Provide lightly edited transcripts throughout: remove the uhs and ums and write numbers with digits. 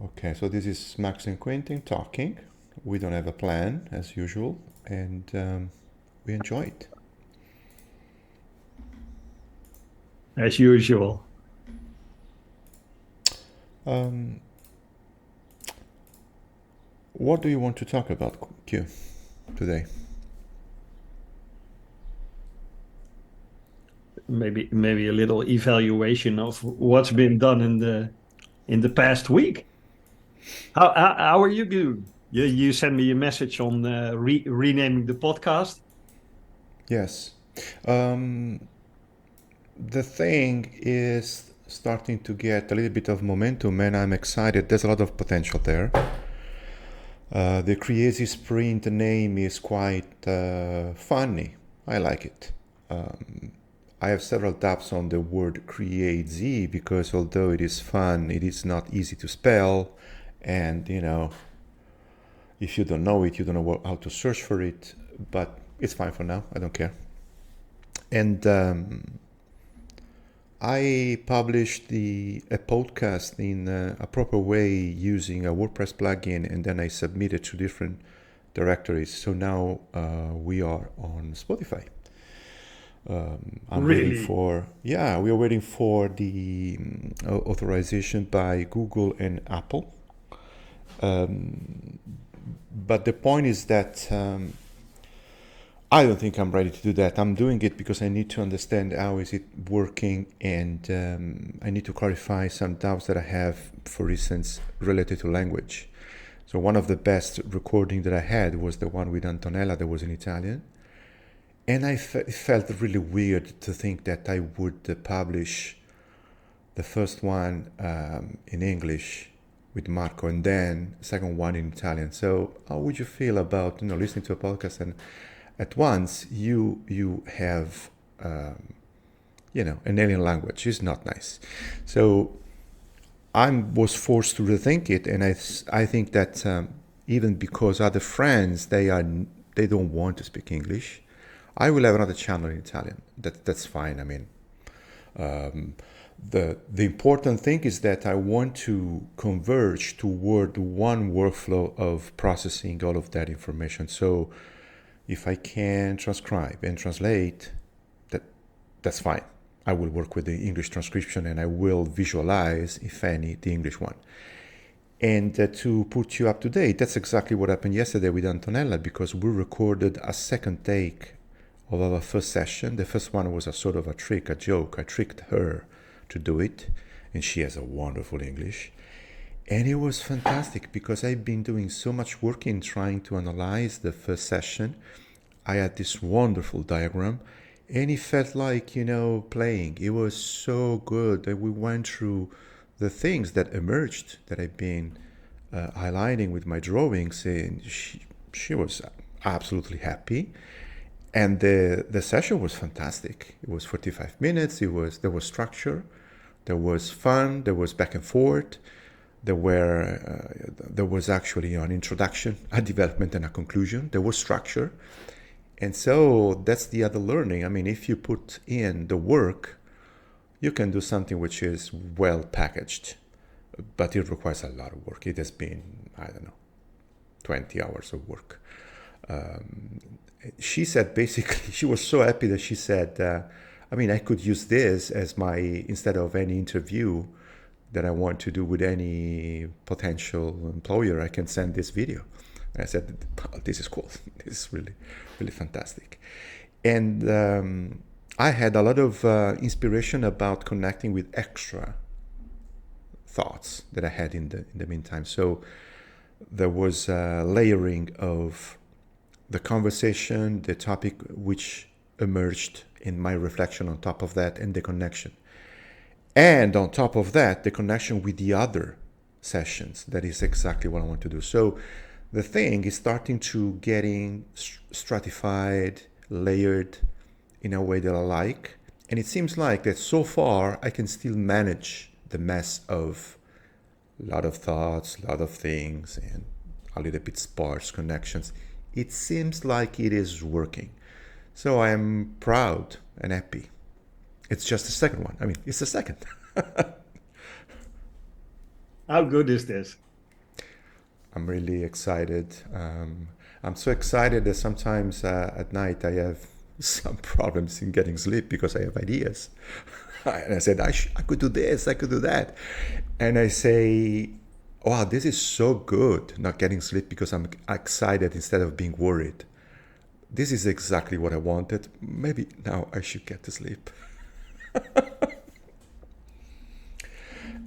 Okay, so this is Max and Quentin talking. We don't have a plan as usual, and we enjoy it. As usual. Um, what do you want to talk about, Q, today? Maybe a little evaluation of what's been done in the past week. How are you doing? You sent me a message on renaming the podcast. Yes. Um, the thing is starting to get a little bit of momentum, and I'm excited. There's a lot of potential there. The CREAZEE sprint name is quite funny. I like it. I have several tabs on the word CREAZEE because although it is fun, it is not easy to spell. And, if you don't know it, you don't know how to search for it. But it's fine for now. I don't care. And I published a podcast in a proper way using a WordPress plugin, and then I submitted to different directories. So now we are on Spotify. I'm waiting Really? for, yeah, we are waiting for the authorization by Google and Apple. But the point is that I don't think I'm ready to do that. I'm doing it because I need to understand how is it working, and I need to clarify some doubts that I have, for instance, related to language. So one of the best recording that I had was the one with Antonella that was in Italian. And it felt really weird to think that I would publish the first one in English with Marco, and then the second one in Italian. So how would you feel about listening to a podcast and at once you have an alien language? It's not nice. So I was forced to rethink it, and I think that even because other friends they don't want to speak English, I will have another channel in Italian. That's fine. I mean, the important thing is that I want to converge toward one workflow of processing all of that information. So if I can transcribe and translate, that's fine. I will work with the English transcription, and I will visualize, if any, the English one. And to put you up to date, that's exactly what happened yesterday with Antonella, because we recorded a second take of our first session. The first one was a sort of a trick, a joke. I tricked her to do it, and she has a wonderful English. And it was fantastic because I've been doing so much work in trying to analyze the first session. I had this wonderful diagram, and it felt like, playing. It was so good that we went through the things that emerged that I've been highlighting with my drawings, and she was absolutely happy. And the session was fantastic. It was 45 minutes. There was structure, there was fun, there was back and forth. There was actually an introduction, a development, and a conclusion. There was structure. And so that's the other learning. I mean, if you put in the work, you can do something which is well packaged, but it requires a lot of work. It has been, I don't know, 20 hours of work. She said basically, she was so happy that she said, I could use this as instead of any interview that I want to do with any potential employer, I can send this video. And I said, oh, this is cool. This is really, really fantastic. And I had a lot of inspiration about connecting with extra thoughts that I had in the meantime. So there was a layering of the conversation, the topic which emerged in my reflection on top of that, and the connection. And on top of that, the connection with the other sessions. That is exactly what I want to do. So the thing is starting to getting stratified, layered in a way that I like. And it seems like that so far I can still manage the mess of a lot of thoughts, a lot of things, and a little bit sparse connections. It seems like it is working. So I'm proud and happy. It's just the second one. It's the second. How good is this? I'm really excited. I'm so excited that sometimes at night I have some problems in getting sleep because I have ideas. And I said, I could do this, I could do that. And I say, wow, this is so good, not getting sleep because I'm excited instead of being worried. This is exactly what I wanted. Maybe now I should get to sleep.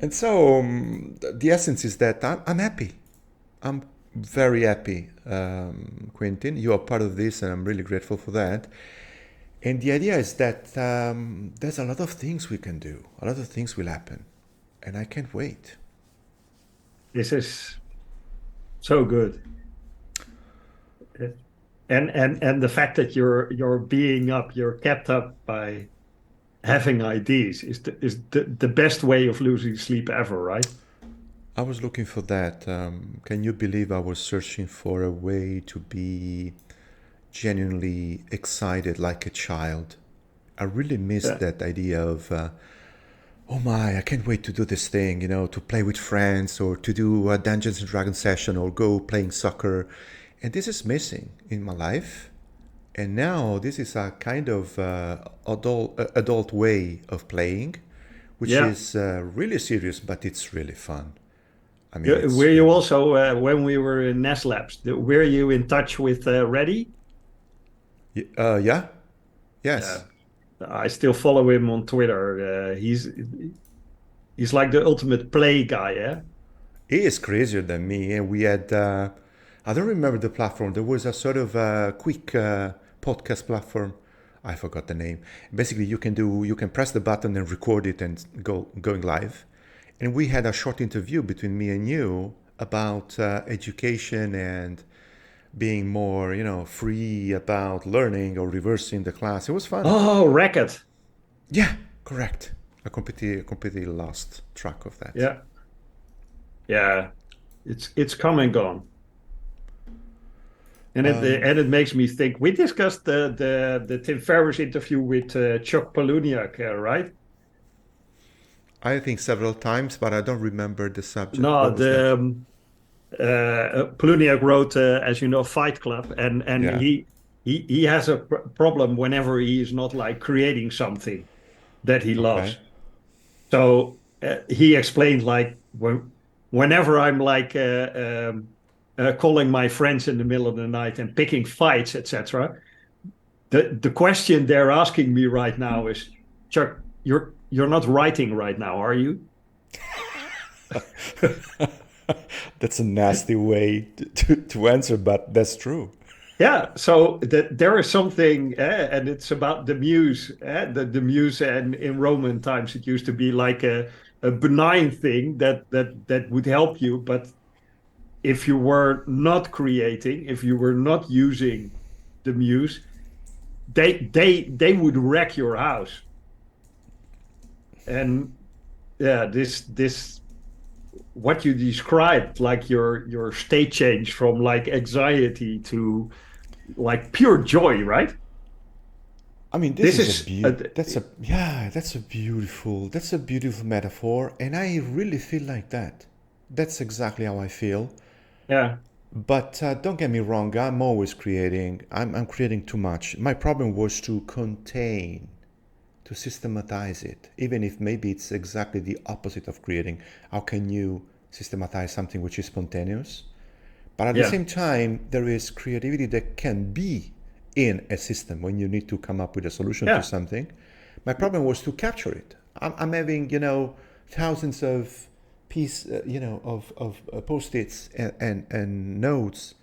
And so the essence is that I'm happy. I'm very happy, Quinten. You are part of this, and I'm really grateful for that. And the idea is that there's a lot of things we can do, a lot of things will happen, and I can't wait. This is so good. And the fact that you're being up, you're kept up by having ideas is the best way of losing sleep ever, right? I was looking for that. Can you believe I was searching for a way to be genuinely excited like a child? I really missed Yeah. that idea of oh my, I can't wait to do this thing, to play with friends or to do a Dungeons and Dragons session or go playing soccer. And this is missing in my life. And now this is a kind of adult way of playing, which Yeah. is really serious, but it's really fun. I mean, Yeah, were it's you really. also when we were in Nest Labs? Were you in touch with Reddy? Yeah, Yeah, yes. I still follow him on Twitter. He's like the ultimate play guy, yeah? He is crazier than me. And we had, I don't remember the platform. There was a sort of quick podcast platform. I forgot the name. Basically, you can press the button and record it and going live. And we had a short interview between me and you about education and being more, free about learning or reversing the class. It was fun. Oh, Racket. Yeah, correct. I completely lost track of that. Yeah, yeah. It's come and gone. And it makes me think. We discussed the Tim Ferriss interview with Chuck Palahniuk, right? I think several times, but I don't remember the subject. No, What was that? Palahniuk wrote, as you know, Fight Club, and Yeah. he has a problem whenever he is not like creating something that he Okay. loves. So he explained like whenever I'm like calling my friends in the middle of the night and picking fights, etc. The question they're asking me right now is, Chuck, you're not writing right now, are you? That's a nasty way to answer, but that's true. Yeah, so that there is something, and it's about the muse. The muse, and in Roman times, it used to be like a benign thing that would help you. But if you were not creating, if you were not using the muse, they would wreck your house. And yeah, this what you described, like your state change from like anxiety to like pure joy, right? I mean, this This is is that's a beautiful metaphor, and I really feel like that. That's exactly how I feel. yeah, But don't get me wrong, I'm always creating. I'm creating too much. My problem was to contain, to systematize it, even if maybe it's exactly the opposite of creating. How can you systematize something which is spontaneous? But at the yeah, same time, there is creativity that can be in a system when you need to come up with a solution to yeah, something. My problem was to capture it. I'm having, thousands of post-its and notes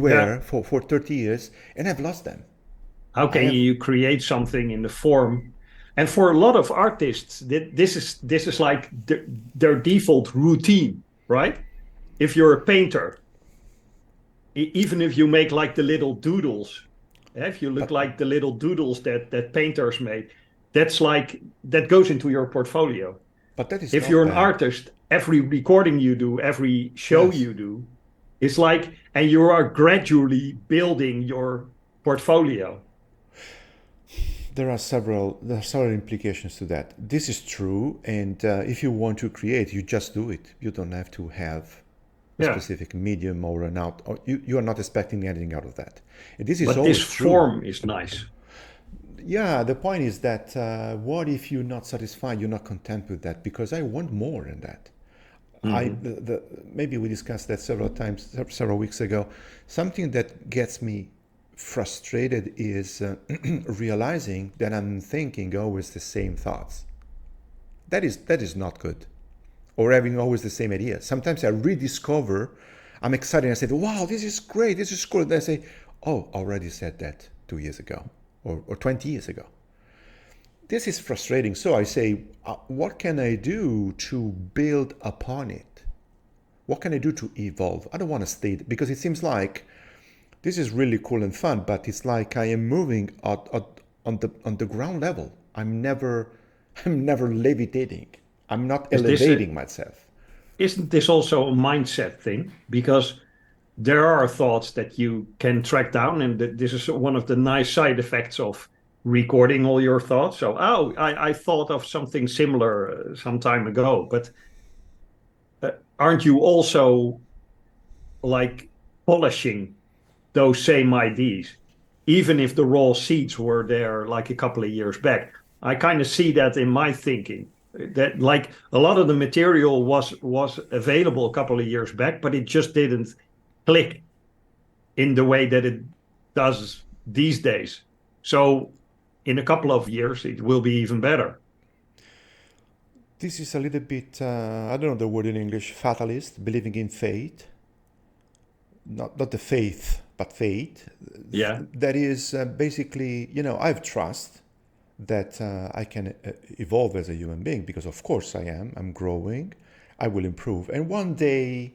yeah. everywhere for 30 years, and I've lost them. How I can have, you create something in the form? And for a lot of artists, this is like their default routine, right? If you're a painter, even if you make like the little doodles, if you look but like the little doodles that painters made, that's like that goes into your portfolio. but that is If not you're an bad. artist, every recording you do, every show Yes. you do, it's like, and you are gradually building your portfolio. There are several implications to that. This is true, and if you want to create, you just do it. You don't have to have a Yeah. specific medium or an out. Or you are not expecting anything out of that. And this is But this always true. form is nice. Yeah, the point is that what if you're not satisfied, you're not content with that? Because I want more than that. Hmm. Maybe we discussed that several times, several weeks ago. Something that gets me frustrated is realizing that I'm thinking always the same thoughts. That is not good. Or having always the same idea. Sometimes I rediscover, I'm excited, and I say, wow, this is great, this is cool. Then I say, oh, I already said that 2 years ago or 20 years ago. This is frustrating. So I say, what can I do to build upon it? What can I do to evolve? I don't want to stay, because it seems like this is really cool and fun, but it's like I am moving on the ground level. I'm never levitating. I'm not Is this a, elevating myself. isn't this also a mindset thing? Because there are thoughts that you can track down, and this is one of the nice side effects of recording all your thoughts. So, oh, I thought of something similar some time ago, but aren't you also like polishing those same ideas, even if the raw seeds were there like a couple of years back? I kind of see that in my thinking. That like a lot of the material was available a couple of years back, but it just didn't click in the way that it does these days. So in a couple of years, it will be even better. This is a little bit, I don't know the word in English, fatalist, believing in fate. Not the faith, but fate. Yeah. That is basically, I have trust that I can evolve as a human being, because of course I am. I'm growing. I will improve. And one day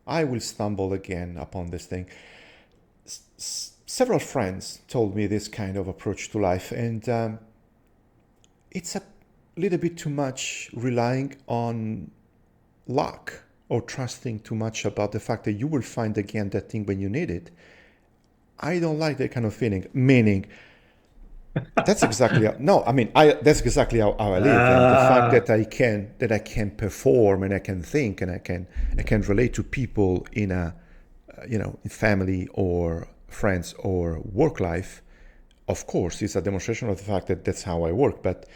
I will stumble again upon this thing. Several friends told me this kind of approach to life, and it's a little bit too much relying on luck or trusting too much about the fact that you will find again that thing when you need it. I don't like that kind of feeling. Meaning, that's exactly how, no. I mean, that's exactly how I live, and the fact Uh, that I can perform and I can think and I can relate to people in a in family or friends or work life. Of course, it's a demonstration of the fact that that's how I work. But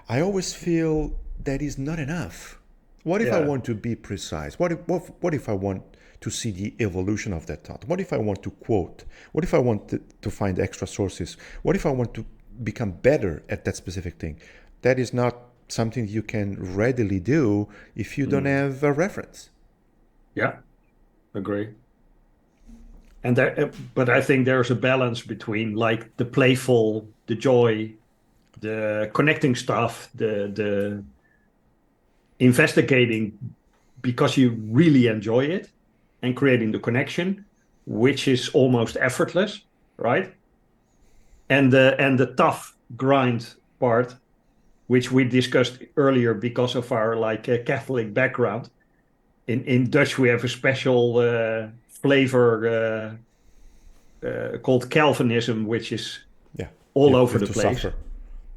I always feel that is not enough. What if I yeah. want to be precise? What if I want to see the evolution of that thought? What if I want to quote? What if I want to find extra sources? What if I want to become better at that specific thing? That is not something you can readily do if you don't Mm. have a reference. Yeah. Agree. And but I think there's a balance between like the playful, the joy, the connecting stuff, the investigating because you really enjoy it, and creating the connection, which is almost effortless, right? And the tough grind part, which we discussed earlier because of our like Catholic background. In Dutch, we have a special flavor called Calvinism, which is Yeah, all you over have the to place. suffer.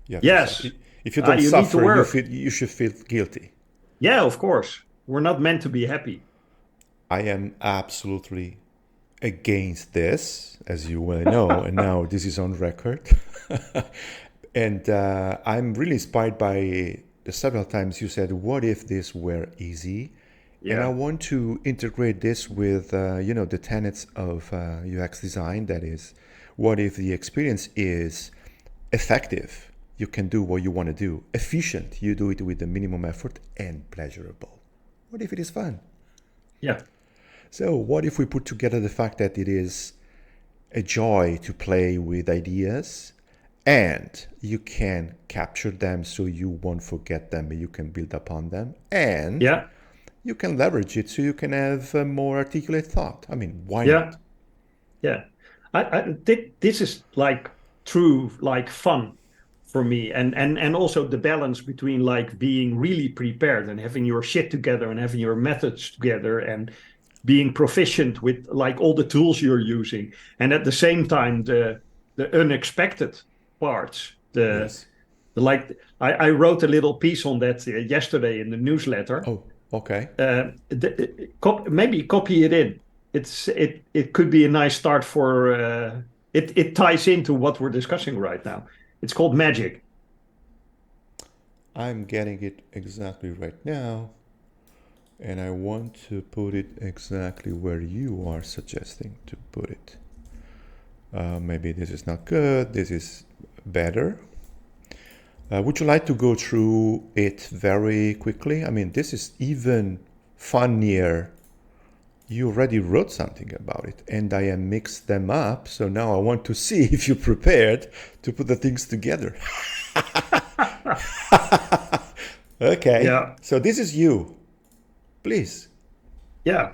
You have to suffer. Yes, If you don't you need to suffer, work. you should feel guilty. Yeah, of course. We're not meant to be happy. I am absolutely against this, as you well know, and now this is on record. And I'm really inspired by the several times you said, "What if this were easy?" And I Yeah, want to integrate this with, the tenets of UX design. That is, what if the experience is effective? You can do what you want to do. Efficient, you do it with the minimum effort, and pleasurable. What if it is fun? yeah, So, what if we put together the fact that it is a joy to play with ideas, and you can capture them so you won't forget them and you can build upon them, and yeah, you can leverage it so you can have a more articulate thought? I mean, why yeah, not? yeah. This is like true, like fun for me, and also the balance between like being really prepared and having your shit together and having your methods together and being proficient with like all the tools you're using, and at the same time the unexpected parts, Yes. the like I wrote a little piece on that yesterday in the newsletter. Oh, Okay. Maybe copy it in. It could be a nice start for it ties into what we're discussing right now. It's called magic. I'm getting it exactly right now, and I want to put it exactly where you are suggesting to put it. Maybe this is not good, this is better. Would you like to go through it very quickly? I mean, this is even funnier. You already wrote something about it, and I am mixed them up. So now I want to see if you're prepared to put the things together. Okay, Yeah, so this is you. Please. yeah.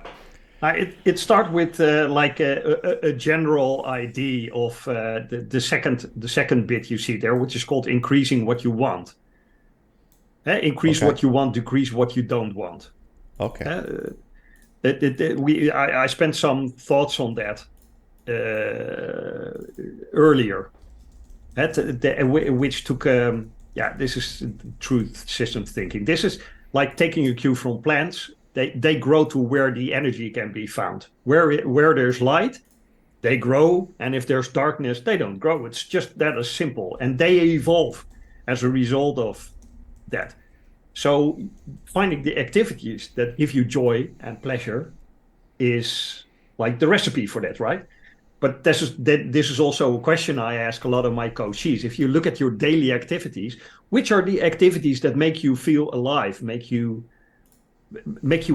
It starts with like a general idea of the second bit you see there, which is called increasing what you want. Increase Okay. what you want, decrease what you don't want. Okay. I spent some thoughts on that earlier, which took yeah, this is truth system thinking. This is like taking a cue from plants. They grow to where the energy can be found. Where there's light, they grow, and if there's darkness, they don't grow. It's just that as simple, and they evolve as a result of that. So finding the activities that give you joy and pleasure is like the recipe for that, right? But this is also a question I ask a lot of my coaches. If you look at your daily activities, which are the activities that make you feel alive, make you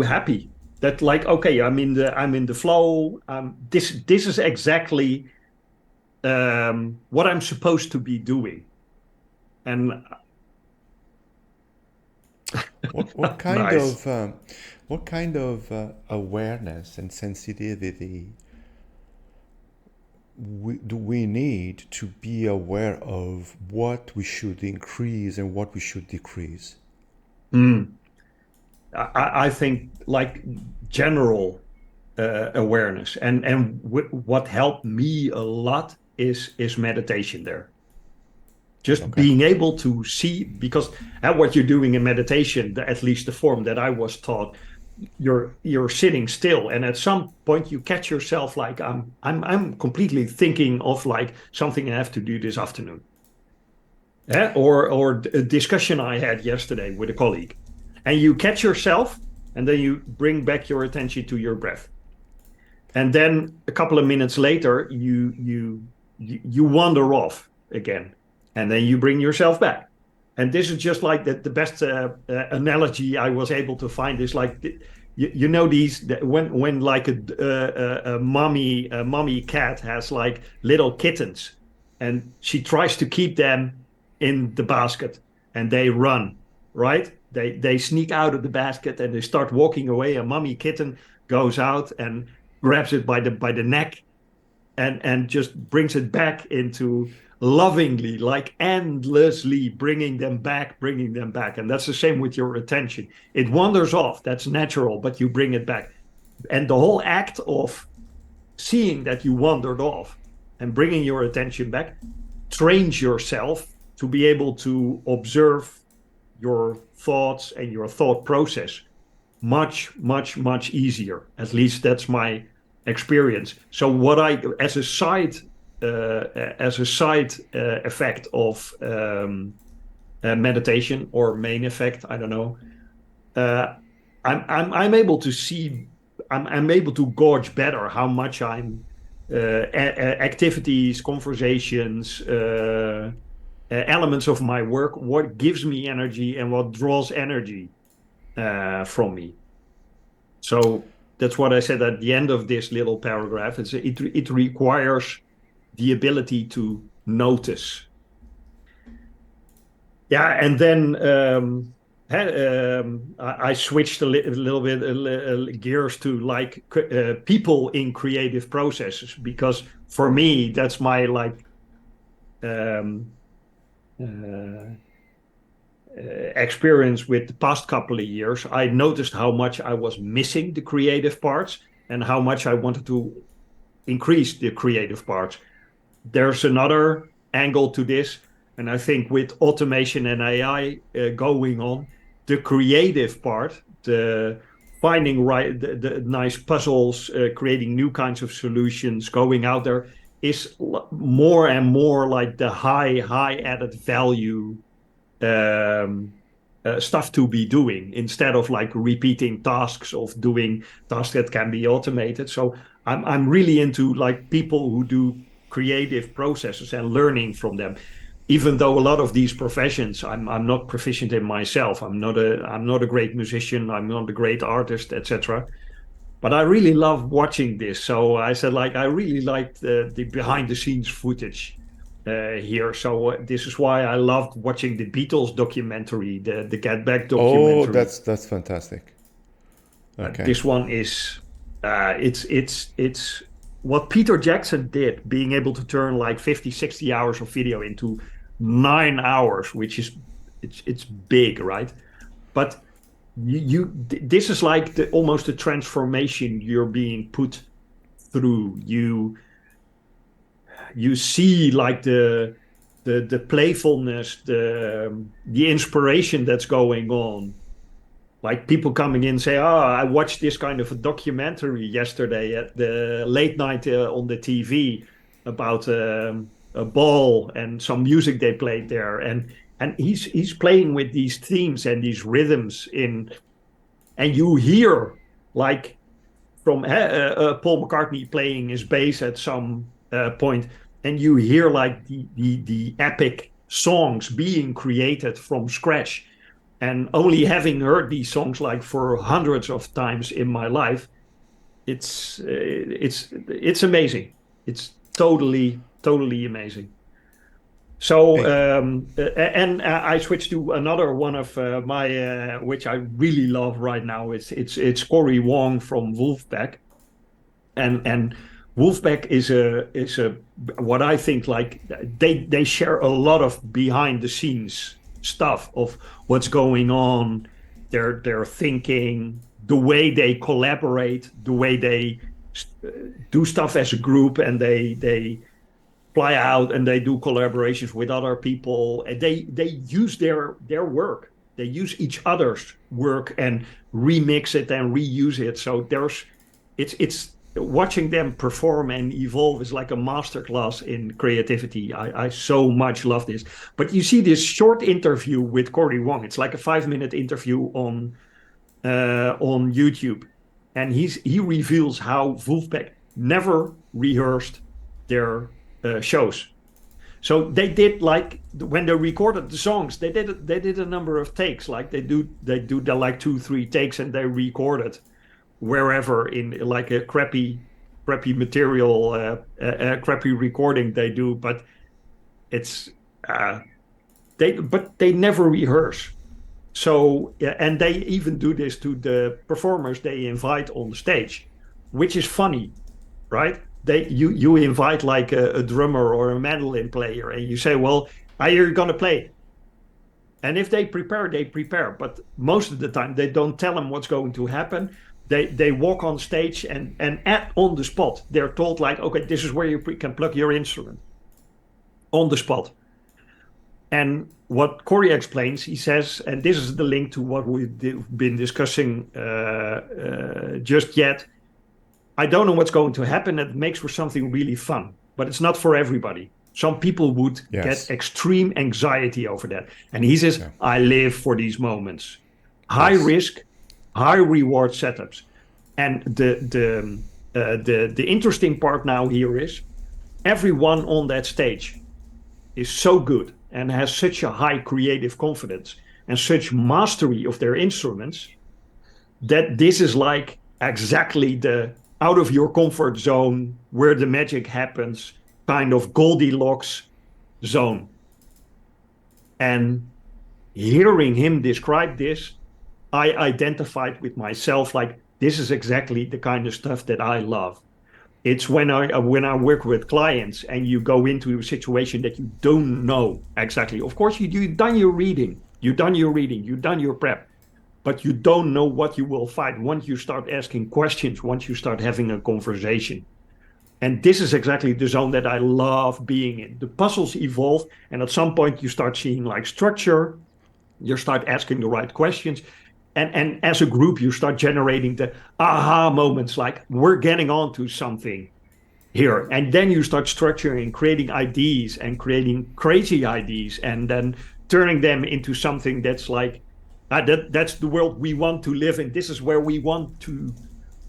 happy? That like, okay, I'm in the flow. This is exactly what I'm supposed to be doing. And What kind nice. of awareness and sensitivity do we need to be aware of what we should increase and what we should decrease? Mm. I think like general awareness and what helped me a lot is meditation there. Just Okay. being able to see, because what you're doing in meditation, at least the form that I was taught, you're sitting still, and at some point you catch yourself like I'm completely thinking of like something I have to do this afternoon. Or a discussion I had yesterday with a colleague, and you catch yourself, and then you bring back your attention to your breath, and then a couple of minutes later you wander off again, and then you bring yourself back. And this is just like the best analogy I was able to find is like these when like a mommy cat has like little kittens, and she tries to keep them in the basket, and they run, right, they sneak out of the basket and they start walking away. A mommy kitten goes out and grabs it by the neck, and just brings it back into lovingly, like endlessly bringing them back. And that's the same with your attention. It wanders off, that's natural, but you bring it back. And the whole act of seeing that you wandered off and bringing your attention back trains yourself to be able to observe your thoughts and your thought process much, much, much easier. At least that's my experience. So what I, as a side effect of meditation, or main effect, I don't know. Uh, I'm able to see. I'm able to gauge better how much I'm activities, conversations, elements of my work, what gives me energy and what draws energy from me. So that's what I said at the end of this little paragraph. It requires the ability to notice. Yeah, and then I switched a little bit gears to like people in creative processes, because for me that's my like um, uh, experience with the past couple of years. I noticed how much I was missing the creative parts and how much I wanted to increase the creative parts. There's another angle to this, and I think with automation and AI going on, the creative part the finding the nice puzzles, creating new kinds of solutions, going out there is more and more like the high added value stuff to be doing, instead of like repeating tasks of doing tasks that can be automated. So I'm really into like people who do creative processes and learning from them. Even though a lot of these professions I'm not proficient in myself. I'm not a great musician, I'm not a great artist, etc. But I really love watching this. So I said, like, I really liked the behind the scenes footage here. So this is why I loved watching the Beatles documentary, the Get Back Oh, documentary. that's fantastic. Okay. This one is it's what Peter Jackson did, being able to turn like 50, 60 hours of video into 9 hours, which is it's big, right? But this is like almost a transformation you're being put through. You see like the playfulness, the inspiration that's going on. Like people coming in say, "Oh, I watched this kind of a documentary yesterday at the late night on the TV about a ball and some music they played there." And he's playing with these themes and these rhythms in, and you hear like from Paul McCartney playing his bass at some point, and you hear like the epic songs being created from scratch. And only having heard these songs like for hundreds of times in my life, it's amazing. It's totally amazing. So Hey, and I switched to another one of my which I really love right now. It's Cory Wong from Vulfpeck, and Vulfpeck is a what I think, like they share a lot of behind the scenes stuff of what's going on, their thinking, the way they collaborate, the way they do stuff as a group, and they fly out and they do collaborations with other people, and they use their work, they use each other's work and remix it and reuse it. So it's watching them perform and evolve is like a masterclass in creativity. I so much love this. But you see this short interview with Cory Wong. It's like a 5-minute interview on YouTube, and he reveals how Wolfpack never rehearsed their shows. So they did, like when they recorded the songs, they did a number of takes. Like they do the like 2-3 takes, and they record it wherever in like a crappy material, crappy recording they do. But it's they never rehearse. So and they even do this to the performers they invite on the stage, which is funny, right? You invite like a drummer or a mandolin player, and you say, well, are you going to play? And if they prepare, they prepare. But most of the time, they don't tell them what's going to happen. They walk on stage, and on the spot, they're told like, okay, this is where you can plug your instrument on the spot. And what Cory explains, he says, and this is the link to what we've been discussing just yet. I don't know what's going to happen. It makes for something really fun, but it's not for everybody. Some people would get extreme anxiety over that. And he says, I live for these moments. High risk, high reward setups. And the interesting part now here is everyone on that stage is so good and has such a high creative confidence and such mastery of their instruments that this is like exactly the out of your comfort zone where the magic happens kind of Goldilocks zone. And hearing him describe this, I identified with myself, like this is exactly the kind of stuff that I love. It's when I work with clients and you go into a situation that you don't know exactly. Of course, you've done your reading, you've done your prep, but you don't know what you will find once you start asking questions, once you start having a conversation. And this is exactly the zone that I love being in. The puzzles evolve, and at some point you start seeing like structure, you start asking the right questions, and as a group, you start generating the aha moments, like we're getting onto something here. And then you start structuring, creating ideas and creating crazy ideas, and then turning them into something that's like, that's the world we want to live in. This is where we want to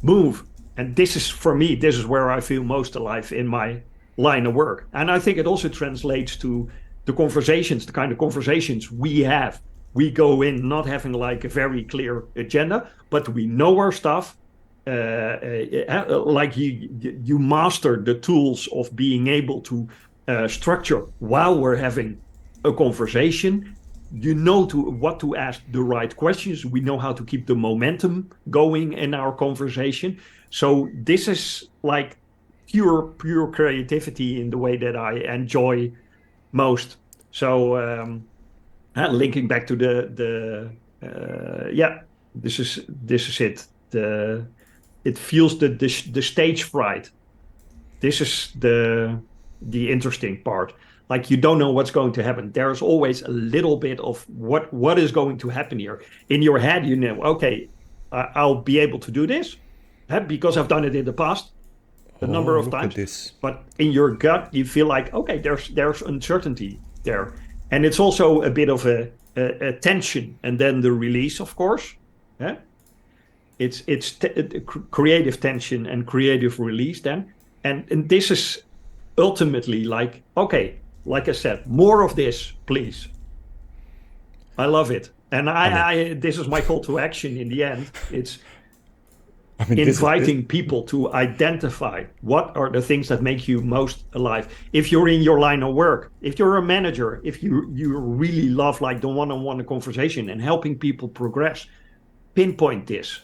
move. And this is, for me, this is where I feel most alive in my line of work. And I think it also translates to the conversations, the kind of conversations we have. We go in not having like a very clear agenda, but we know our stuff. Like you master the tools of being able to structure while we're having a conversation. You know what to ask the right questions. We know how to keep the momentum going in our conversation. So this is like pure creativity in the way that I enjoy most. So linking back to yeah, this is it. It feels the stage fright. This is the interesting part. Like you don't know what's going to happen. There's always a little bit of what is going to happen here. In your head, you know, okay, I'll be able to do this because I've done it in the past a number Oh, of look at times. this. But in your gut, you feel like, okay, there's uncertainty there. And it's also a bit of a tension, and then the release, of course. Yeah? It's creative tension and creative release then. And this is ultimately like, okay, like I said, more of this, please. I love it. And I mean, I this is my call to action in the end. It's I mean, this. inviting people to identify what are the things that make you most alive. If you're in your line of work, if you're a manager, if you really love like the one-on-one conversation and helping people progress, pinpoint this.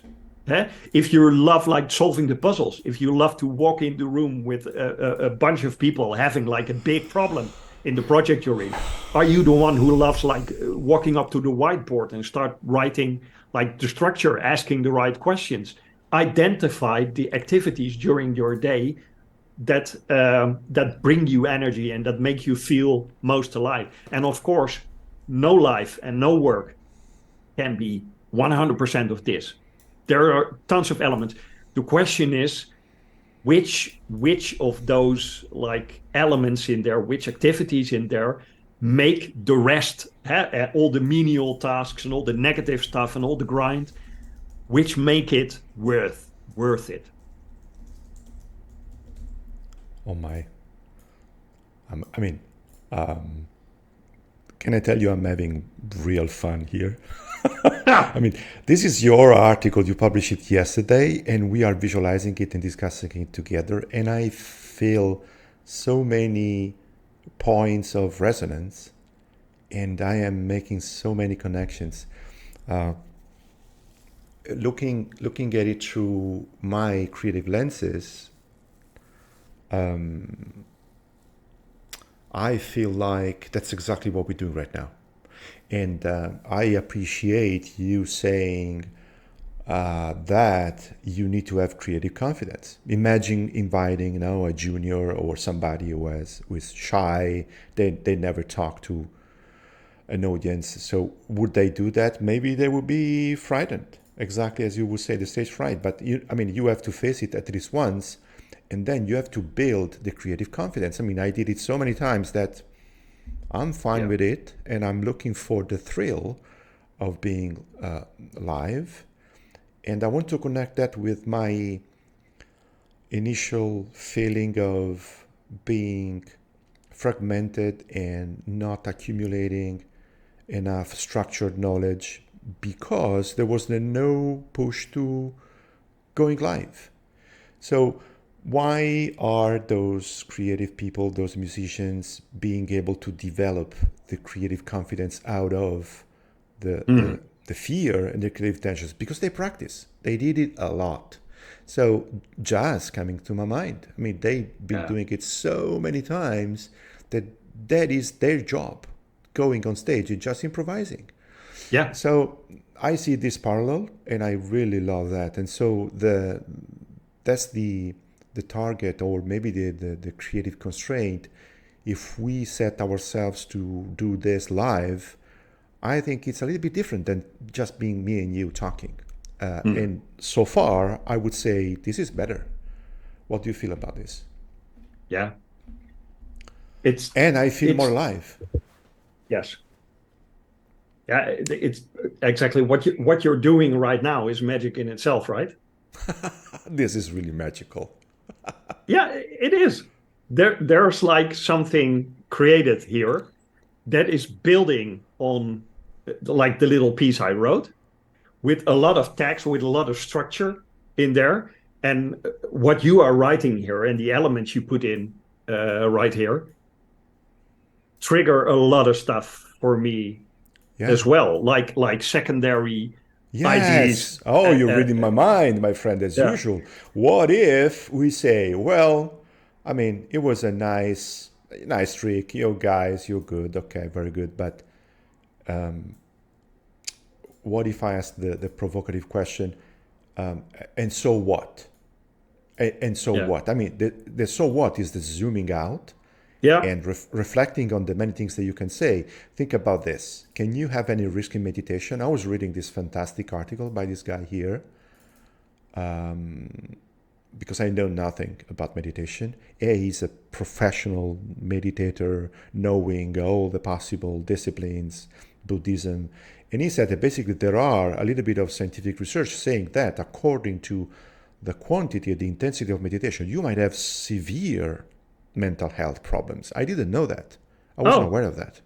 If you love like solving the puzzles, if you love to walk in the room with a bunch of people having like a big problem in the project you're in, are you the one who loves like walking up to the whiteboard and start writing like the structure, asking the right questions? Identify the activities during your day that bring you energy and that make you feel most alive. And of course, no life and no work can be 100% of this. There are tons of elements. The question is, which of those like elements in there, which activities in there make the rest, all the menial tasks and all the negative stuff and all the grind, which make it worth it. Oh my. I mean, can I tell you I'm having real fun here? I mean, this is your article. You published it yesterday, and we are visualizing it and discussing it together. And I feel so many points of resonance, and I am making so many connections. Looking at it through my creative lenses, I feel like that's exactly what we're doing right now. And I appreciate you saying that you need to have creative confidence. Imagine inviting, you know, a junior or somebody who is shy. They never talk to an audience. So would they do that? Maybe they would be frightened, exactly as you would say, the stage fright. But you have to face it at least once, and then you have to build the creative confidence. I mean, I did it so many times that I'm fine with it, and I'm looking for the thrill of being live. And I want to connect that with my initial feeling of being fragmented and not accumulating enough structured knowledge because there was no push to going live. So why are those creative people, those musicians, being able to develop the creative confidence out of the fear and the creative tensions? Because they practice. They did it a lot. So jazz coming to my mind. I mean, they've been doing it so many times that is their job, going on stage and just improvising. Yeah. So I see this parallel, and I really love that. And so that's the target, or maybe the creative constraint. If we set ourselves to do this live, I think it's a little bit different than just being me and you talking. Mhm. And so far, I would say this is better. What do you feel about this? Yeah, it's And I feel more it's alive. yes, yeah, it's exactly what you're doing right now is magic in itself, right? This is really magical. Yeah, it is. There's like something created here that is building on like the little piece I wrote with a lot of text, with a lot of structure in there. And what you are writing here and the elements you put in right here trigger a lot of stuff for me Yeah. as well, like secondary ideas. Yes. Oh, you're reading my mind, my friend, as Yeah, usual. What if we say, well, I mean, it was a nice trick. You guys, you're good. Okay, very good. But what if I ask the provocative question, and so what? And so yeah, what? I mean, the so what is the zooming out yeah. and reflecting on the many things that you can say. Think about this. Can you have any risk in meditation? I was reading this fantastic article by this guy here because I know nothing about meditation. He's a professional meditator, knowing all the possible disciplines, Buddhism. And he said that basically there are a little bit of scientific research saying that according to the quantity and the intensity of meditation, you might have severe mental health problems. I didn't know that. I wasn't Oh, aware of that.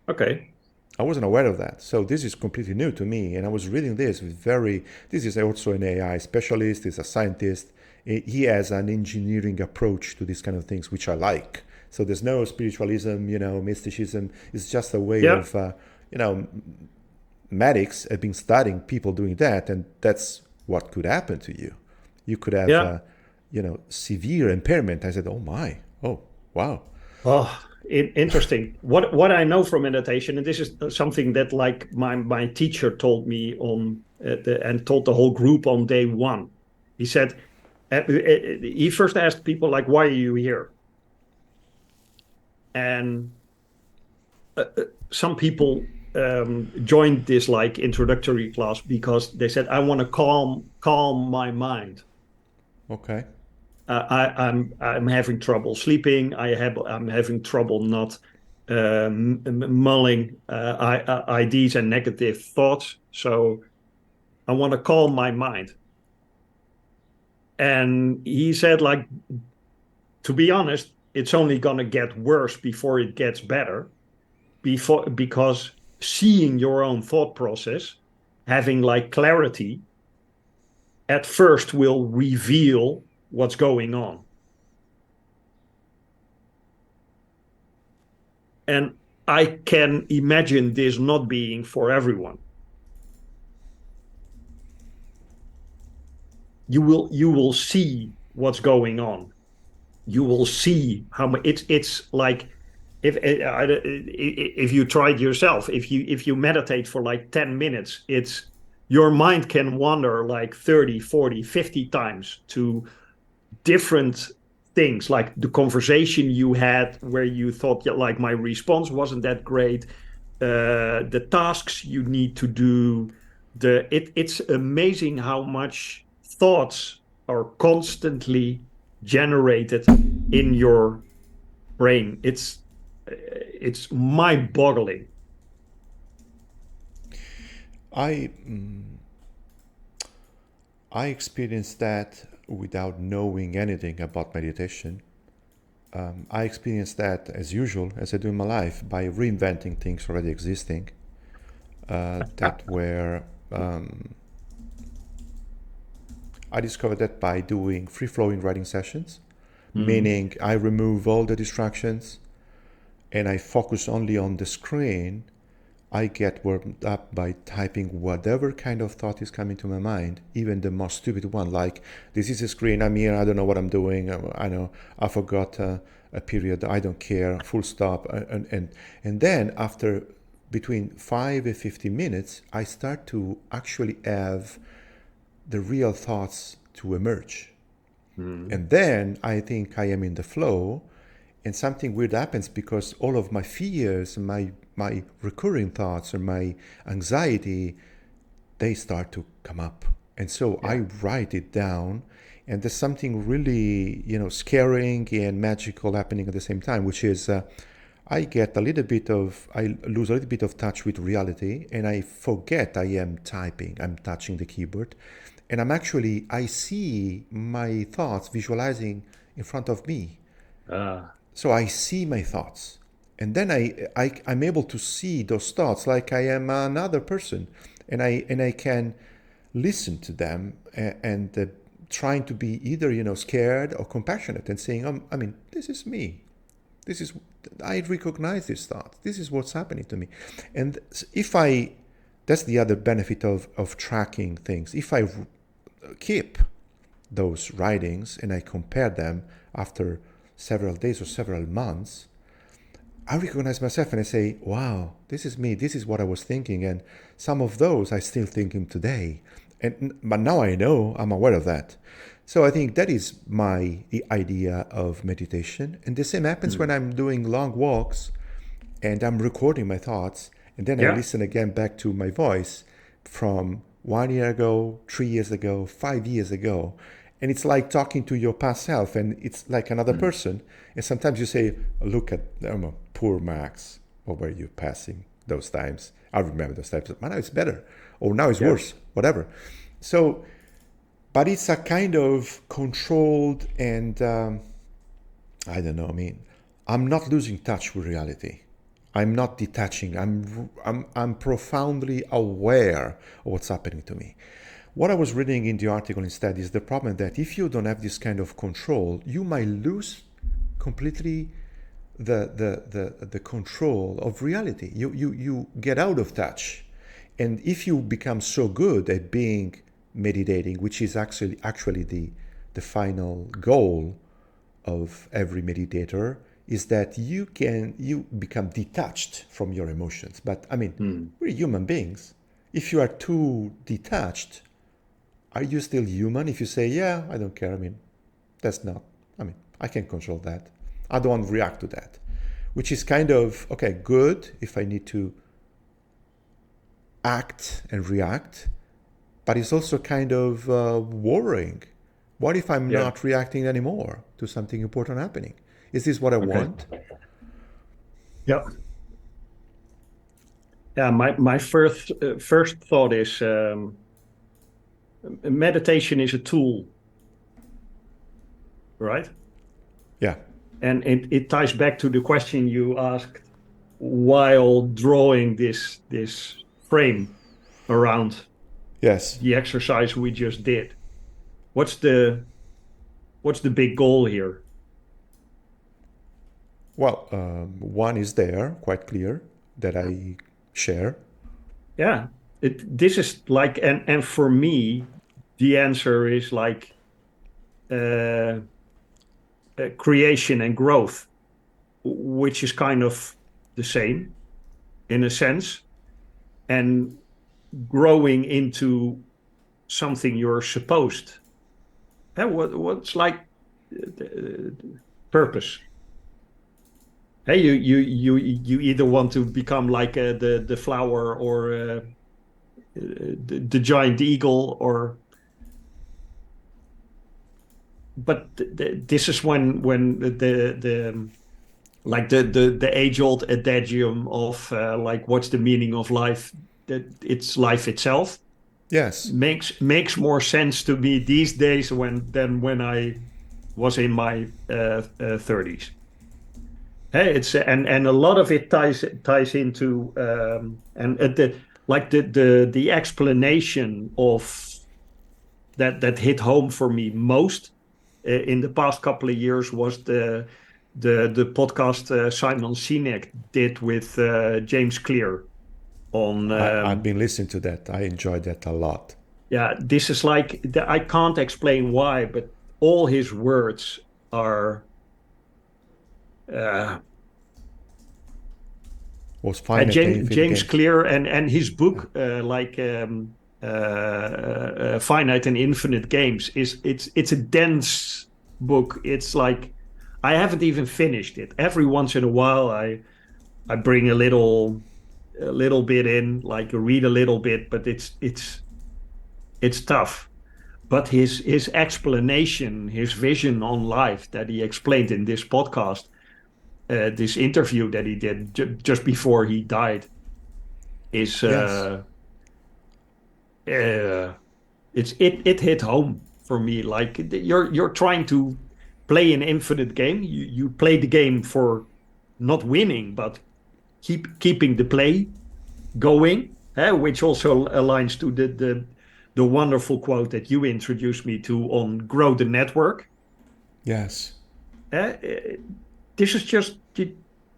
okay. I wasn't aware of that. So this is completely new to me. And I was reading this with very, this is also an AI specialist, he's a scientist. He has an engineering approach to these kind of things, which I like. So there's no spiritualism, mysticism. It's just a way Yeah, of, medics have been studying people doing that. And that's what could happen to you. You could have, yeah. severe impairment. I said, oh my, oh, wow. Oh, interesting. What I know from meditation, and this is something that like my teacher told me and told the whole group on day one. He said he first asked people like, "Why are you here?" And some people joined this like introductory class because they said, "I want to calm my mind. Okay. I'm having trouble sleeping. I'm having trouble not mulling ideas and negative thoughts. So I want to calm my mind." And he said, like, to be honest, it's only gonna get worse before it gets better. Because seeing your own thought process, having like clarity at first will reveal what's going on. And I can imagine this not being for everyone. You will see what's going on. You will see how much it's like if you try it yourself, if you meditate for like 10 minutes, it's your mind can wander like 30, 40, 50 times to different things, like the conversation you had where you thought, yeah, like my response wasn't that great, the tasks you need to do, it's amazing how much thoughts are constantly generated in your brain. It's mind-boggling. I I experienced that without knowing anything about meditation. I experienced that as usual, as I do in my life, by reinventing things already existing that were. I discovered that by doing free flowing writing sessions, Mm. meaning I remove all the distractions and I focus only on the screen. I get warmed up by typing whatever kind of thought is coming to my mind, even the most stupid one, like, this is a screen, I'm here, I don't know what I'm doing, I know, I forgot a period, I don't care, full stop. And then after between 5 and 15 minutes, I start to actually have the real thoughts to emerge. Mm. And then I think I am in the flow, and something weird happens because all of my fears, my recurring thoughts, or my anxiety, they start to come up. And so I write it down, and there's something really, scaring and magical happening at the same time, which is I lose a little bit of touch with reality, and I forget I am typing, I'm touching the keyboard, and I see my thoughts visualizing in front of me. So I see my thoughts, and then I'm able to see those thoughts like I am another person, and I can listen to them, and trying to be either scared or compassionate, and saying, this is me. I recognize this thought. This is what's happening to me. And that's the other benefit of tracking things. If I keep those writings and I compare them after several days or several months, I recognize myself and I say, wow, this is me. This is what I was thinking. And some of those I still thinking today. But now I'm aware of that. So I think that is the idea of meditation. And the same happens when I'm doing long walks and I'm recording my thoughts. And then I listen again back to my voice from 1 year ago, 3 years ago, 5 years ago. And it's like talking to your past self, and it's like another person. And sometimes you say, look at poor Max. What were you passing those times? I remember those times. But now it's better. Or now it's worse, whatever. So, but it's a kind of controlled and, I don't know, I'm not losing touch with reality. I'm not detaching. I'm profoundly aware of what's happening to me. What I was reading in the article instead is the problem that if you don't have this kind of control, you might lose completely the control of reality. You get out of touch. And if you become so good at being meditating, which is actually the final goal of every meditator, is that you become detached from your emotions. But we're human beings. If you are too detached, are you still human? If you say, yeah, I don't care, that's not, I can control that. I don't react to that, which is kind of, okay, good if I need to act and react, but it's also kind of worrying. What if I'm not reacting anymore to something important happening? Is this what I want? Yeah. Yeah, my first thought is meditation is a tool, right? Yeah. And it ties back to the question you asked while drawing this frame around the exercise we just did. What's the big goal here? Well, one is there, quite clear, that I share. Yeah, this is like, and for me, the answer is like creation and growth, which is kind of the same in a sense, and growing into something you're supposed. What's like purpose? Hey, you either want to become like the flower or the giant eagle, or but this is when the like the age-old adagium of like what's the meaning of life, that it's life itself. Yes. Makes more sense to me these days than when I was in my 30s. Hey, it's and a lot of it ties into and the explanation of that hit home for me most in the past couple of years was the podcast Simon Sinek did with James Clear on. I've been listening to that. I enjoyed that a lot. Yeah, this is like I can't explain why, but all his words are. Was fine James Clear and his book Finite and Infinite Games it's a dense book. It's like I haven't even finished it. Every once in a while, I bring a little bit in, like read a little bit, but it's tough. But his explanation, his vision on life that he explained in this podcast, this interview that he did just before he died, is Yes. uh, it hit home for me. Like you're trying to play an infinite game. You play the game for not winning, but keeping the play going, which also aligns to the wonderful quote that you introduced me to on grow the network. Yes. Uh, this is just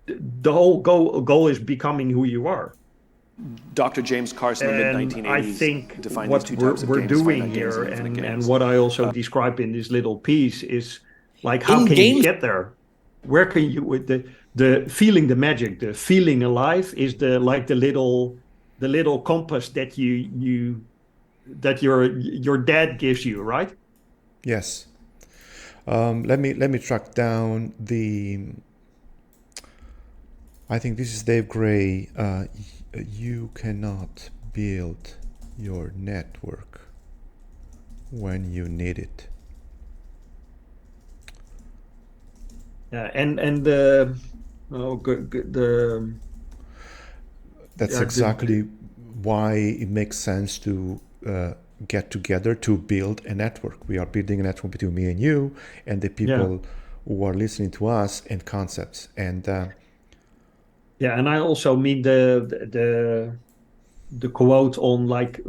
the whole goal is becoming who you are. Dr. James Carson in the And I mid-1980s think defined these what two types of we're games, doing finite games here, and infinite and games. what I also describe in this little piece is like, how In can you games- get there? Where can you, with the feeling the magic, the feeling alive is the little compass that that your dad gives you, right? Yes. Let me track down the. I think this is Dave Gray. You cannot build your network when you need it. And the oh good the That's yeah, exactly why it makes sense to get together to build a network. We are building a network between me and you and the people who are listening to us and concepts. And yeah, and I also mean the quote on like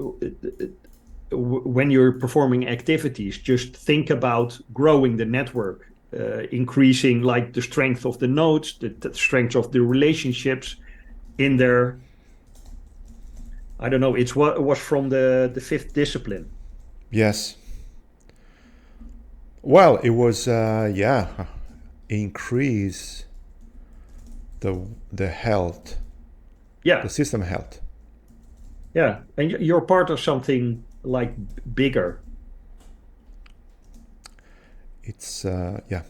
when you're performing activities, just think about growing the network, increasing like the strength of the nodes, the strength of the relationships in there. I don't know. It's what was from the fifth discipline. yes, well, it was increase the health, Yeah, the system health. yeah, and you're part of something like bigger. It's yeah.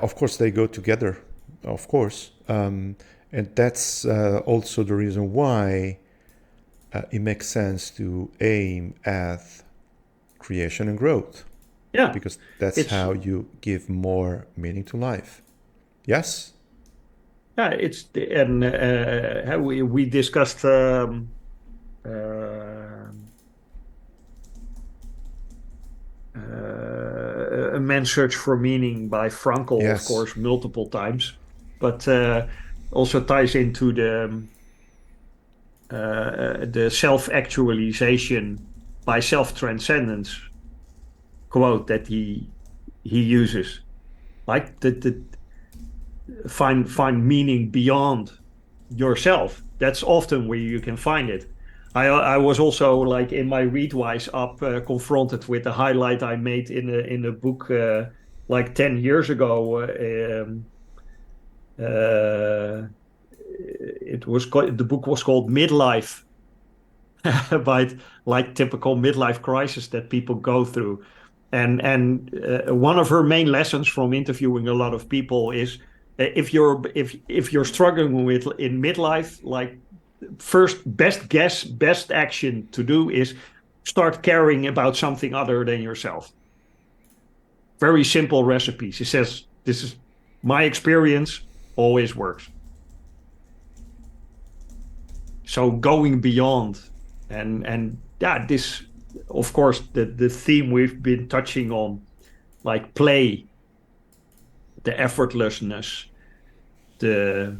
Of course, they go together. Of course, and that's also the reason why it makes sense to aim at creation and growth, Yeah, because that's it's how you give more meaning to life. Yes. yeah, and how we discussed uh, A Man's Search for Meaning by Frankl, of Yes. course, multiple times, but also ties into the self-actualization by self-transcendence quote that he uses, like the find meaning beyond yourself. That's often where you can find it. I was also like in my Readwise up confronted with the highlight I made in a book like 10 years ago. Uh, the book was called Midlife, about like typical midlife crisis that people go through. And one of her main lessons from interviewing a lot of people is if you're struggling with in midlife, like first best action to do is start caring about something other than yourself. Very simple recipe. She says this is my experience, always works. So going beyond, and yeah, this of course the theme we've been touching on, like play, the effortlessness, the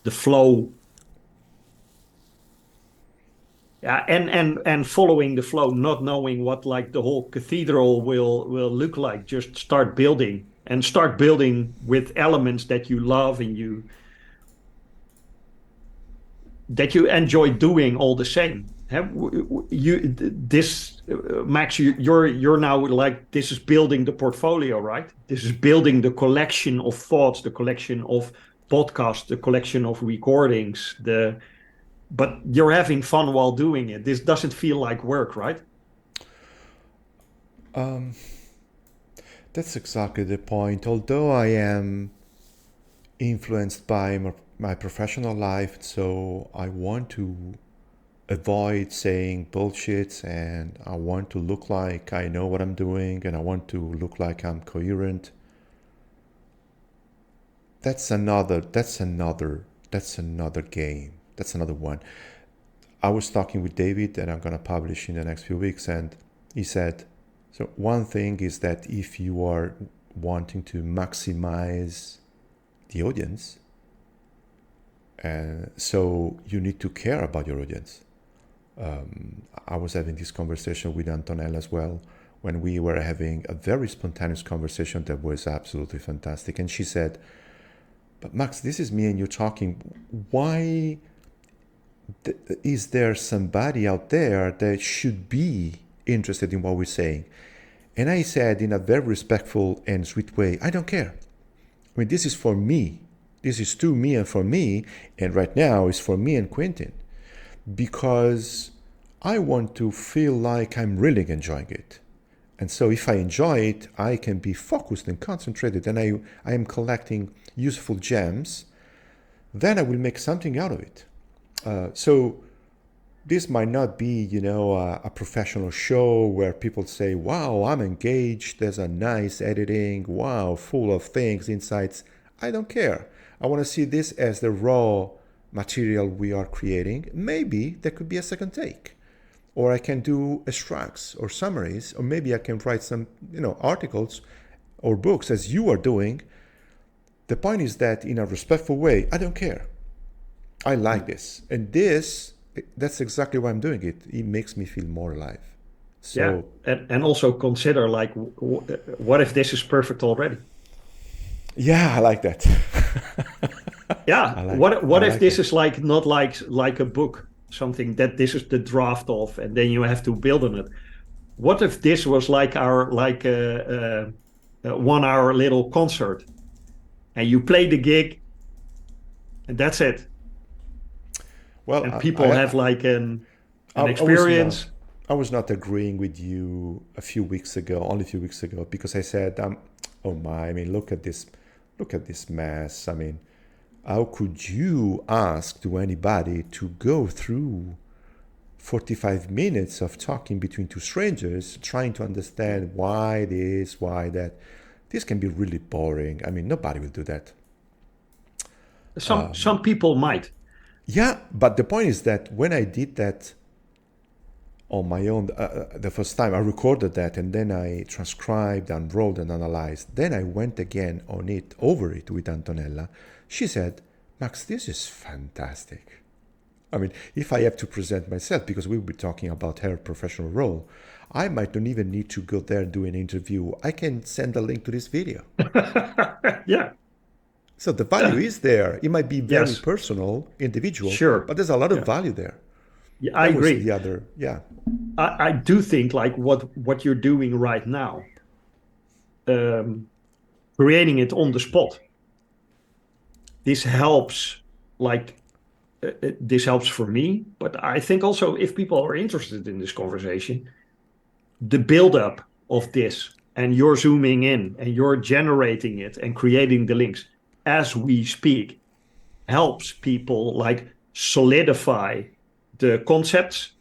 flow. Yeah, and following the flow, not knowing what like the whole cathedral will look like. Just start building, and start building with elements that you love and you enjoy doing all the same. This Max, you're now like, this is building the portfolio, right? This is building the collection of thoughts, the collection of podcasts, the collection of recordings. But you're having fun while doing it. This doesn't feel like work, right? That's exactly the point. Although I am influenced by my professional life, so I want to avoid saying bullshit, and I want to look like I know what I'm doing, and I want to look like I'm coherent. That's another game. That's another one. I was talking with David, and I'm going to publish in the next few weeks, and he said, so one thing is that if you are wanting to maximize the audience, so you need to care about your audience. I was having this conversation with Antonella as well, when we were having a very spontaneous conversation that was absolutely fantastic. And she said, but Max, this is me and you talking. Why is there somebody out there that should be interested in what we're saying? And I said in a very respectful and sweet way, I don't care. I mean, this is for me. This is to me and for me. And right now it's for me and Quinten. Because I want to feel like I'm really enjoying it. And so if I enjoy it, I can be focused and concentrated, and I am collecting useful gems, then I will make something out of it. So this might not be, a professional show where people say, wow, I'm engaged, there's a nice editing, wow, full of things, insights. I don't care. I want to see this as the raw material we are creating. Maybe there could be a second take. Or I can do extracts or summaries, or maybe I can write some, articles or books as you are doing. The point is that in a respectful way, I don't care. I like this. And that's exactly why I'm doing it. It makes me feel more alive. So, yeah, and also consider like, what if this is perfect already? Yeah, I like that. Yeah, what if this is like not like a book, something that this is the draft of, and then you have to build on it. What if this was like our 1 hour little concert, and you play the gig, and that's it, Well, and people have like an experience. I was not agreeing with you only a few weeks ago, because I said, oh my, I mean, look at this mess. I mean, how could you ask to anybody to go through 45 minutes of talking between two strangers, trying to understand why this, why that? This can be really boring. I mean, nobody will do that. Some people might. Yeah, but the point is that when I did that on my own, the first time I recorded that, and then I transcribed and wrote and analyzed. Then I went again over it with Antonella. She said, Max, this is fantastic. I mean, if I have to present myself, because we'll be talking about her professional role, I might not even need to go there and do an interview. I can send a link to this video. Yeah. So the value is there. It might be very Yes. personal, individual, Sure. but there's a lot of value there. Yeah, I agree. Was the other, yeah. I do think like what you're doing right now, creating it on the spot. This helps, this helps for me, but I think also if people are interested in this conversation, the buildup of this, and you're zooming in and you're generating it and creating the links as we speak, helps people like solidify the concepts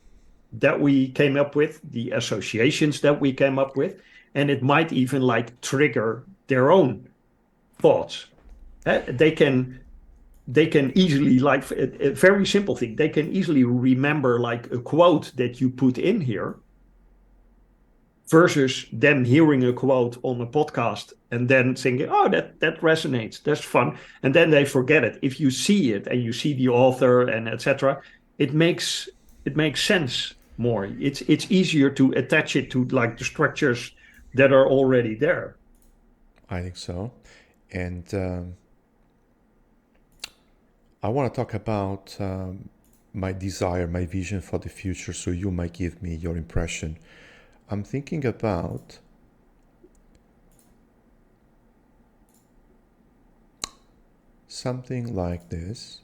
that we came up with, the associations that we came up with, and it might even like trigger their own thoughts. They can easily, like a very simple thing, they can easily remember like a quote that you put in here versus them hearing a quote on a podcast and then thinking, oh, that resonates, that's fun, and then they forget it. If you see it and you see the author and etc., it makes sense more. It's easier to attach it to like the structures that are already there. I think so. And I want to talk about my desire, my vision for the future, so you might give me your impression. I'm thinking about something like this.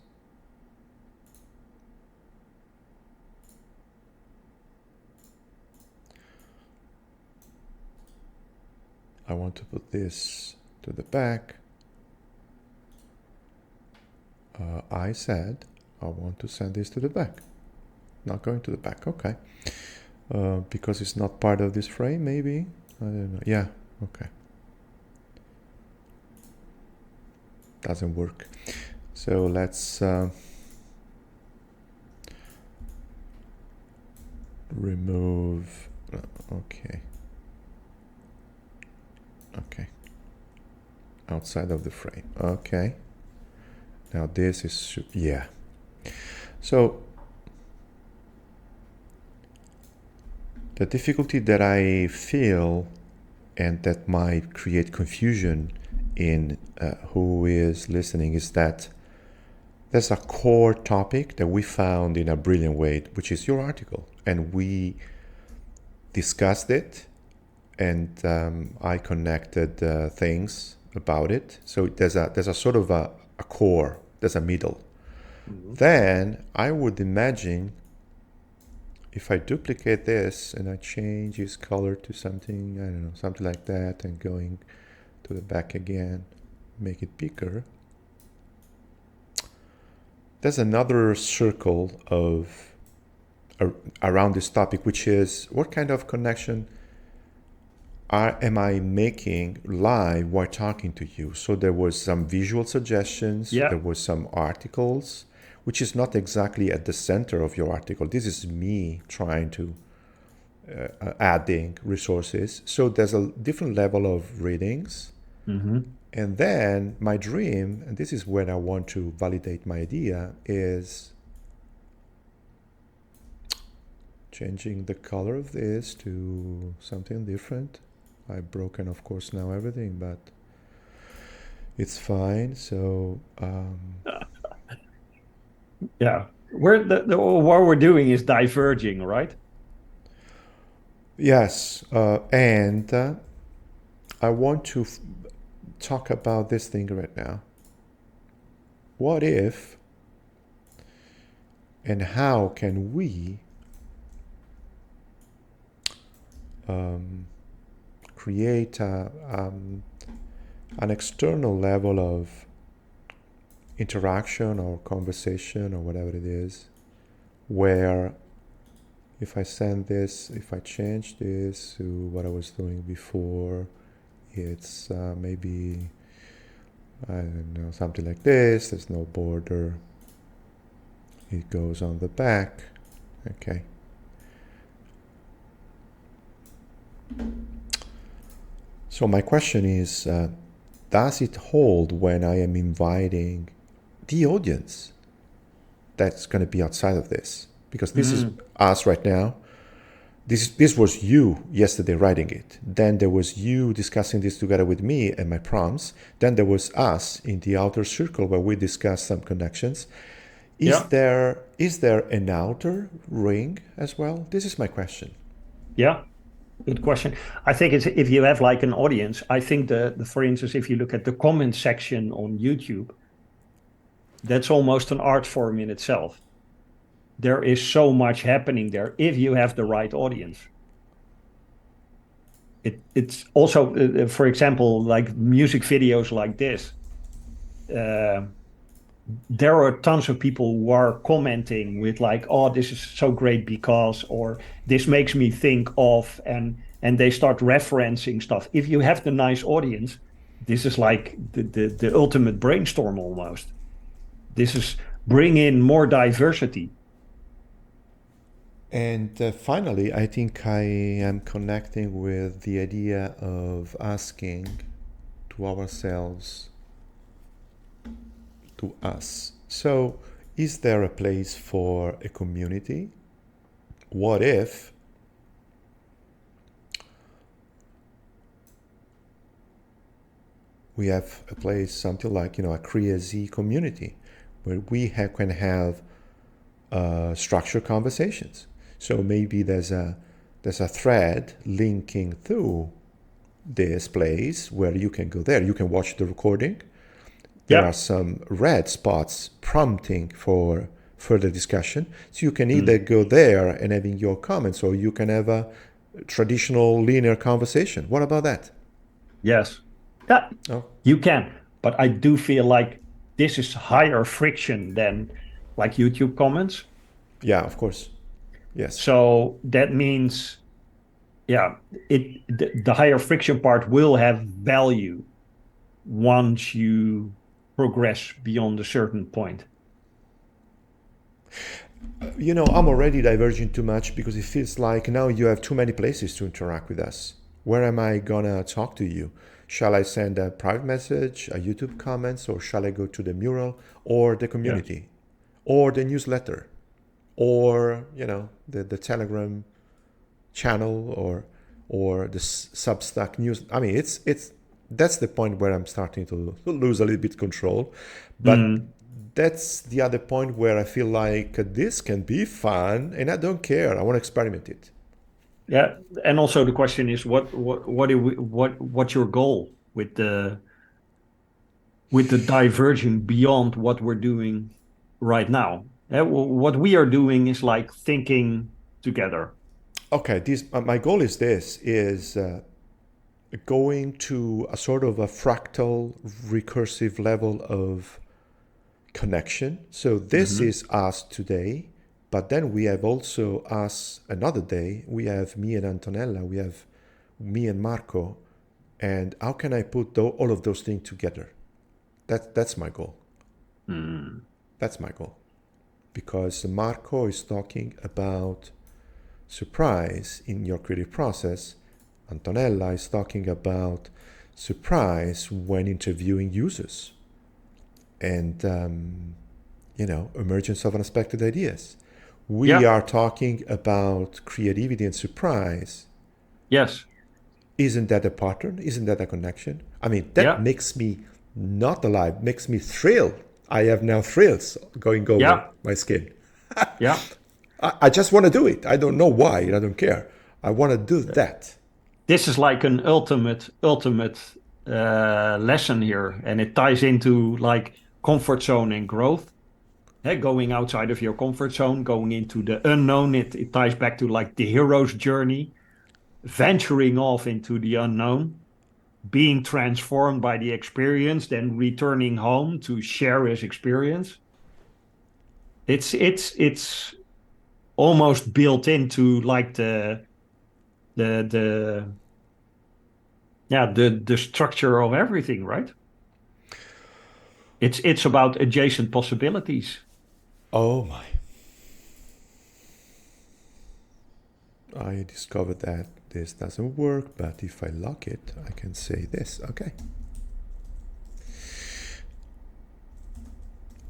want to put this to the back. I said I want to send this to the back. Not going to the back, okay. Because it's not part of this frame, maybe? I don't know. Yeah, okay. Doesn't work. So let's remove. Okay. Okay. Outside of the frame. Okay. Now this is, yeah. So the difficulty that I feel, and that might create confusion in who is listening, is that there's a core topic that we found in a brilliant way, which is your article, and we discussed it, and I connected things about it. So there's a sort of a core, there's a middle. Mm-hmm. Then I would imagine if I duplicate this and I change its color to something, I don't know, something like that, and going to the back again, make it bigger. There's another circle of around this topic, which is what kind of connection am I making live while talking to you? So there was some visual suggestions, there was some articles, which is not exactly at the center of your article. This is me trying to adding resources. So there's a different level of readings. Mm-hmm. And then my dream, and this is where I want to validate my idea, is changing the color of this to something different. I've broken, of course, now everything, but it's fine. So yeah, what we're doing is diverging, right? Yes, and I want to talk about this thing right now. What if and how can we create an external level of interaction or conversation or whatever it is, where if I send this, if I change this to what I was doing before, it's maybe, I don't know, something like this. There's no border. It goes on the back. Okay. So my question is, does it hold when I am inviting the audience that's going to be outside of this? Because this is us right now. This was you yesterday writing it. Then there was you discussing this together with me and my prompts. Then there was us in the outer circle where we discussed some connections. Is there an outer ring as well? This is my question. Yeah, good question. I think it's if you have like an audience. I think for instance, if you look at the comment section on YouTube, that's almost an art form in itself. There is so much happening there if you have the right audience. It's also, for example, like music videos like this. There are tons of people who are commenting with like, oh, this is so great because, or this makes me think of, and they start referencing stuff. If you have the nice audience, this is like the ultimate brainstorm almost. This is bring in more diversity. And finally, I think I am connecting with the idea of asking to ourselves, to us. So, is there a place for a community? What if we have a place, something like, a CREAZEE community, where we can have structured conversations. So maybe there's a thread linking through this place where you can go there. You can watch the recording. There are some red spots prompting for further discussion. So you can either go there and having your comments, or you can have a traditional linear conversation. What about that? Yes. Yeah, Oh, you can. But I do feel like this is higher friction than like YouTube comments. yeah, of course. Yes. So that means, yeah, the higher friction part will have value once you progress beyond a certain point. I'm already diverging too much because it feels like now you have too many places to interact with us. Where am I gonna talk to you? Shall I send a private message, a YouTube comments, or shall I go to the mural or the Yes. community or the newsletter or the Telegram channel or the Substack news? I mean, it's that's the point where I'm starting to lose a little bit control, but Mm. that's the other point where I feel like this can be fun and I don't care. I want to experiment it. Yeah. And also the question is what's your goal with the diverging beyond what we're doing right now? What we are doing is like thinking together. Okay, this my goal is this is going to a sort of a fractal recursive level of connection. So this Mhm. is us today, but then we have also us another day. We have me and Antonella, we have me and Marco, and how can I put all of those things together? That's my goal. Mm. That's my goal. Because Marco is talking about surprise in your creative process. Antonella is talking about surprise when interviewing users and, emergence of unexpected ideas. We Yeah. are talking about creativity and surprise. Yes. Isn't that a pattern? Isn't that a connection? I mean, that Yeah. makes me not alive, makes me thrilled. I have now thrills going over Yeah. my skin. Yeah. I just want to do it. I don't know why. I don't care. I want to do that. This is like an ultimate lesson here, and it ties into like comfort zone and growth. Going outside of your comfort zone, going into the unknown. It ties back to like the hero's journey, venturing off into the unknown, being transformed by the experience, then returning home to share his experience. It's almost built into like the yeah the structure of everything, right? It's about adjacent possibilities. Oh my. I discovered that this doesn't work, but if I lock it, I can say this. Okay.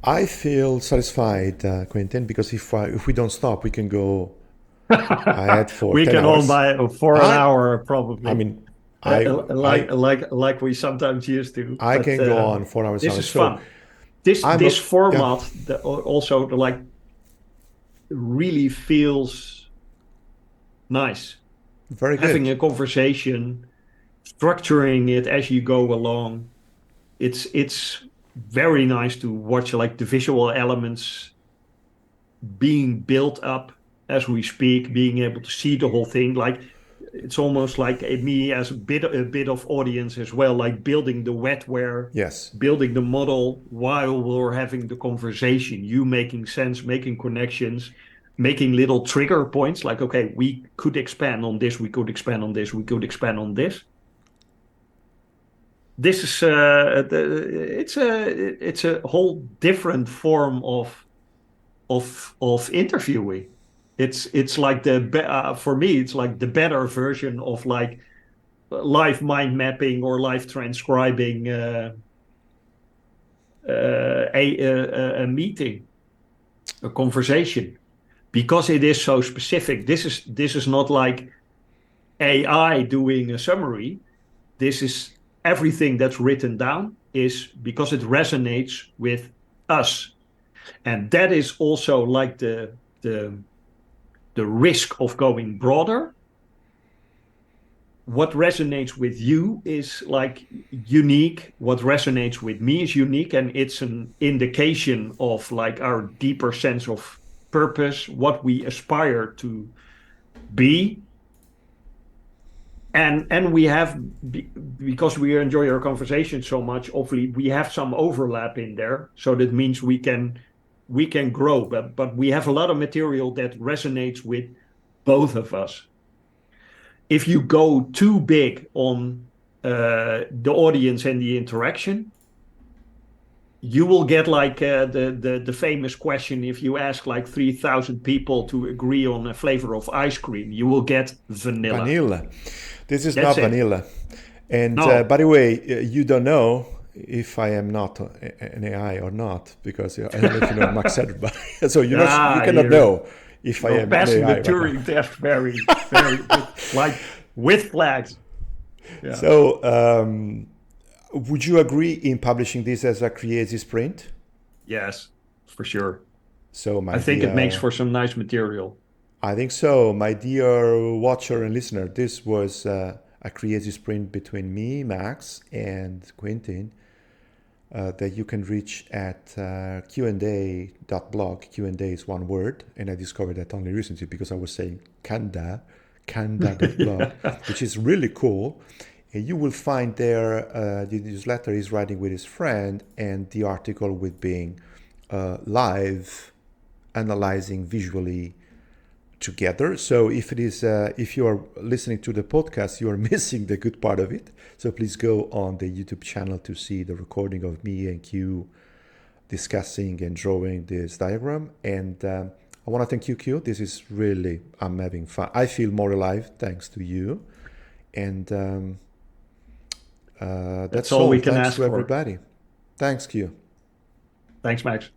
I feel satisfied, Quentin, because if we don't stop, we can go ahead for We 10 can all hours. buy for an I, hour I probably, mean, I like we sometimes used to. I But can go on 4 hours this on it. is So fun. This I'm a, this yeah, format also like really feels nice. very Having good. a conversation, structuring it as you go along. It's very nice to watch like the visual elements being built up as we speak, being able to see the whole thing. Like it's almost like me as a bit of audience as well, like building the wetware, Yes. building the model while we're having the conversation. You making sense, making connections, making little trigger points. Like okay, we could expand on this, we could expand on this, we could expand on this. This is it's a whole different form of interviewing. It's like for me it's like the better version of like live mind mapping or live transcribing a meeting, a conversation, because it is so specific. This is not like AI doing a summary. This is everything that's written down is because it resonates with us, and that is also like the risk of going broader. What resonates with you is like unique. What resonates with me is unique, and it's an indication of like our deeper sense of purpose, what we aspire to be. and we have, because we enjoy our conversation so much, obviously we have some overlap in there, so that means we can grow, but we have a lot of material that resonates with both of us. If you go too big on the audience and the interaction, you will get like the famous question. If you ask like 3,000 people to agree on a flavor of ice cream, you will get vanilla. Vanilla. This is That's not it. vanilla. And No. by the way, you don't know if I am not an AI or not, because I don't know if you know Max Zuckerberg. So you cannot know if I You're am an passing AI the or not. Turing test very, very good, like with flags. Yeah. So would you agree in publishing this as a CREAZEE sprint? Yes, for sure. So my I think it makes dear, for some nice material. I think so. My dear watcher and listener, this was a CREAZEE sprint between me, Max, and Quinten that you can reach at Q&A.blog. Q&A is one word, and I discovered that only recently because I was saying kanda.blog, Yeah. which is really cool. And you will find there the newsletter he's writing with his friend and the article with being live, analyzing visually together. So if it is, if you are listening to the podcast, you are missing the good part of it. So please go on the YouTube channel to see the recording of me and Q discussing and drawing this diagram. And I want to thank you, Q. This is really, I'm having fun. I feel more alive thanks to you. And that's all all. we can Thanks ask to for. everybody. Thanks, Q. Thanks, Max.